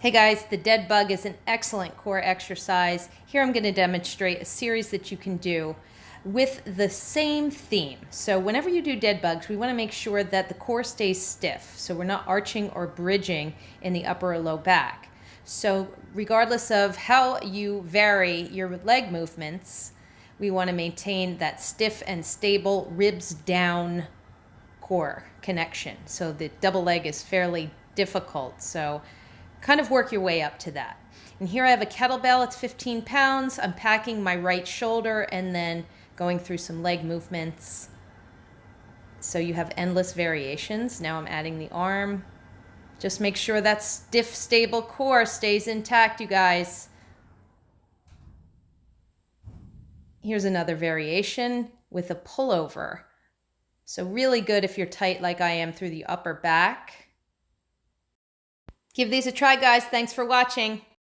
Hey guys, the dead bug is an excellent core exercise. Here I'm going to demonstrate a series that you can do with the same theme. So whenever you do dead bugs, we want to make sure that the core stays stiff, so we're not arching or bridging in the upper or low back. So regardless of how you vary your leg movements, we want to maintain that stiff and stable ribs down core connection. So the double leg is fairly difficult. So kind of work your way up to that. And here I have a kettlebell, it's 15 pounds. I'm packing my right shoulder and then going through some leg movements. So you have endless variations. Now I'm adding the arm. Just make sure that stiff, stable core stays intact, you guys. Here's another variation with a pullover. So really good if you're tight like I am through the upper back. Give these a try, guys. Thanks for watching.